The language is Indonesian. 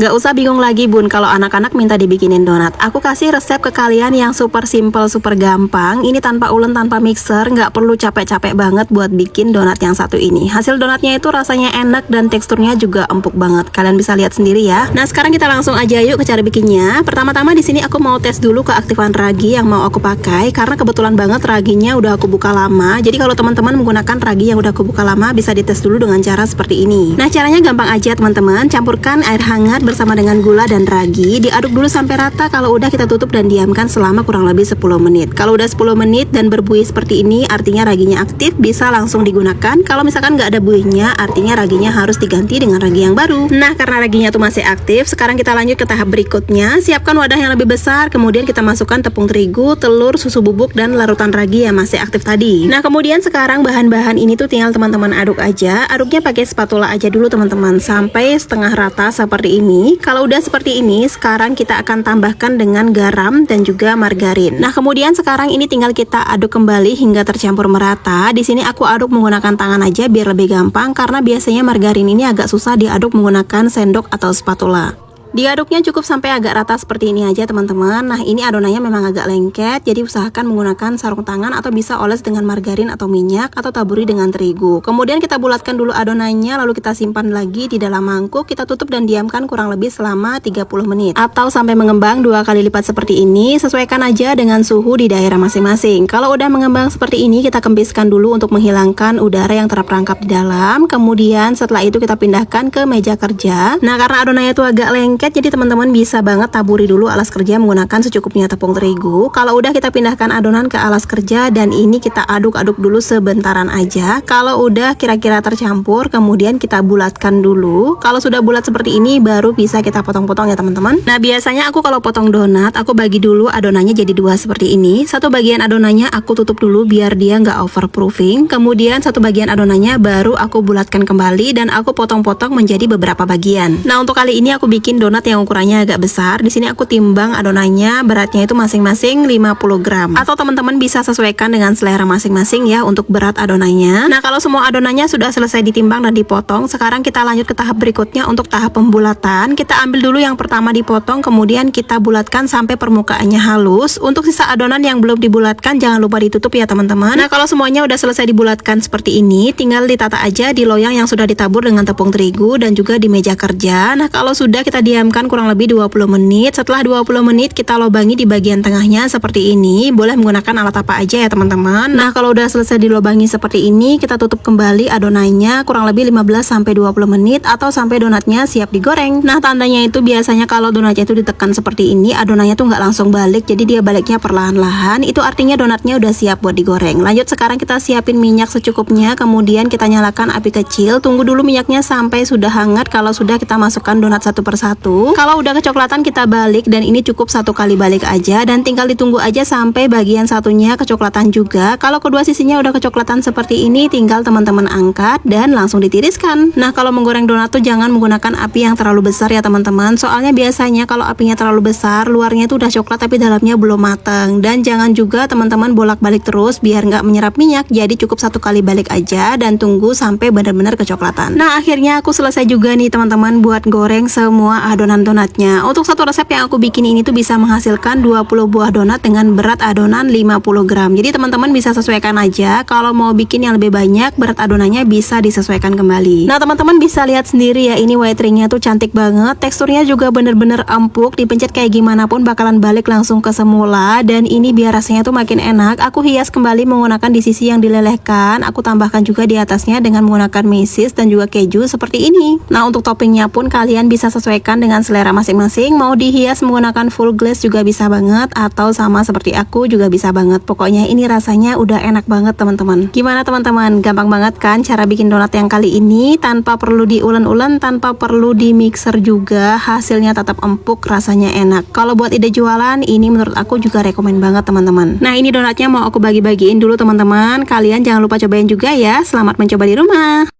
Gak usah bingung lagi bun kalau anak-anak minta dibikinin donat. Aku kasih resep ke kalian yang super simple, super gampang. Ini tanpa ulen, tanpa mixer, nggak perlu capek-capek banget buat bikin donat yang satu ini. Hasil donatnya itu rasanya enak dan teksturnya juga empuk banget. Kalian bisa lihat sendiri ya. Nah sekarang kita langsung aja yuk ke cara bikinnya. Pertama-tama di sini aku mau tes dulu keaktifan ragi yang mau aku pakai karena kebetulan banget raginya udah aku buka lama. Jadi kalau teman-teman menggunakan ragi yang udah aku buka lama bisa dites dulu dengan cara seperti ini. Nah caranya gampang aja teman-teman. Campurkan air hangat bersama dengan gula dan ragi, diaduk dulu sampai rata. Kalau udah kita tutup dan diamkan selama kurang lebih 10 menit. Kalau udah 10 menit dan berbuih seperti ini artinya raginya aktif, bisa langsung digunakan. Kalau misalkan nggak ada buihnya artinya raginya harus diganti dengan ragi yang baru. Nah karena raginya tuh masih aktif, sekarang kita lanjut ke tahap berikutnya. Siapkan wadah yang lebih besar, kemudian kita masukkan tepung terigu, telur, susu bubuk, dan larutan ragi yang masih aktif tadi. Nah kemudian sekarang bahan-bahan ini tuh tinggal teman-teman aduk aja. Aduknya pakai spatula aja dulu teman-teman sampai setengah rata seperti ini. Kalau udah seperti ini, sekarang kita akan tambahkan dengan garam dan juga margarin. Nah, kemudian sekarang ini tinggal kita aduk kembali hingga tercampur merata. Di sini aku aduk menggunakan tangan aja biar lebih gampang karena biasanya margarin ini agak susah diaduk menggunakan sendok atau spatula. Diaduknya cukup sampai agak rata seperti ini aja teman-teman. Nah ini adonannya memang agak lengket, jadi usahakan menggunakan sarung tangan atau bisa oles dengan margarin atau minyak atau taburi dengan terigu. Kemudian kita bulatkan dulu adonannya, lalu kita simpan lagi di dalam mangkuk. Kita tutup dan diamkan kurang lebih selama 30 menit atau sampai mengembang 2 kali lipat seperti ini. Sesuaikan aja dengan suhu di daerah masing-masing. Kalau udah mengembang seperti ini, kita kempiskan dulu untuk menghilangkan udara yang terperangkap di dalam. Kemudian setelah itu kita pindahkan ke meja kerja. Nah karena adonannya itu agak lengket, jadi teman-teman bisa banget taburi dulu alas kerja menggunakan secukupnya tepung terigu. Kalau udah kita pindahkan adonan ke alas kerja dan ini kita aduk-aduk dulu sebentaran aja. Kalau udah kira-kira tercampur, kemudian kita bulatkan dulu. Kalau sudah bulat seperti ini baru bisa kita potong-potong ya teman-teman. Nah biasanya aku kalau potong donat, aku bagi dulu adonannya jadi 2 seperti ini. Satu bagian adonannya aku tutup dulu biar dia nggak overproofing. Kemudian satu bagian adonannya baru aku bulatkan kembali dan aku potong-potong menjadi beberapa bagian. Nah untuk kali ini aku bikin donat yang ukurannya agak besar. Di sini aku timbang adonannya, beratnya itu masing-masing 50 gram. Atau teman-teman bisa sesuaikan dengan selera masing-masing ya untuk berat adonannya. Nah, kalau semua adonannya sudah selesai ditimbang dan dipotong, sekarang kita lanjut ke tahap berikutnya untuk tahap pembulatan. Kita ambil dulu yang pertama dipotong, kemudian kita bulatkan sampai permukaannya halus. Untuk sisa adonan yang belum dibulatkan jangan lupa ditutup ya teman-teman. Nah, kalau semuanya udah selesai dibulatkan seperti ini, tinggal ditata aja di loyang yang sudah ditabur dengan tepung terigu dan juga di meja kerja. Nah, kalau sudah kita diamkan kurang lebih 20 menit. Setelah 20 menit kita lubangi di bagian tengahnya seperti ini. Boleh menggunakan alat apa aja ya teman-teman. Nah kalau udah selesai dilubangi seperti ini, kita tutup kembali adonannya kurang lebih 15-20 menit atau sampai donatnya siap digoreng. Nah tandanya itu biasanya kalau donatnya itu ditekan seperti ini, adonannya tuh nggak langsung balik, jadi dia baliknya perlahan-lahan. Itu artinya donatnya udah siap buat digoreng. Lanjut sekarang kita siapin minyak secukupnya, kemudian kita nyalakan api kecil. Tunggu dulu minyaknya sampai sudah hangat. Kalau sudah kita masukkan donat satu persatu. Kalau udah kecoklatan kita balik dan ini cukup 1 kali balik aja dan tinggal ditunggu aja sampai bagian satunya kecoklatan juga. Kalau kedua sisinya udah kecoklatan seperti ini, tinggal teman-teman angkat dan langsung ditiriskan. Nah kalau menggoreng donat tuh jangan menggunakan api yang terlalu besar ya teman-teman. Soalnya biasanya kalau apinya terlalu besar, luarnya itu udah coklat tapi dalamnya belum matang. Dan jangan juga teman-teman bolak-balik terus biar nggak menyerap minyak. Jadi cukup 1 kali balik aja dan tunggu sampai benar-benar kecoklatan. Nah akhirnya aku selesai juga nih teman-teman buat goreng semua adonan donatnya. Untuk satu resep yang aku bikin ini tuh bisa menghasilkan 20 buah donat dengan berat adonan 50 gram. Jadi teman-teman bisa sesuaikan aja. Kalau mau bikin yang lebih banyak, berat adonannya bisa disesuaikan kembali. Nah teman-teman bisa lihat sendiri ya, ini white ringnya tuh cantik banget. Teksturnya juga bener-bener empuk. Dipencet kayak gimana pun bakalan balik langsung ke semula. Dan ini biar rasanya tuh makin enak, aku hias kembali menggunakan di sisi yang dilelehkan. Aku tambahkan juga di atasnya dengan menggunakan mesis dan juga keju seperti ini. Nah untuk toppingnya pun kalian bisa sesuaikan dengan selera masing-masing. Mau dihias menggunakan full glaze juga bisa banget, atau sama seperti aku juga bisa banget. Pokoknya ini rasanya udah enak banget teman-teman. Gimana teman-teman? Gampang banget kan cara bikin donat yang kali ini, tanpa perlu diulen-ulen, tanpa perlu di mixer juga, hasilnya tetap empuk, rasanya enak. Kalau buat ide jualan, ini menurut aku juga rekomen banget teman-teman. Nah ini donatnya mau aku bagi-bagiin dulu teman-teman. Kalian jangan lupa cobain juga ya. Selamat mencoba di rumah.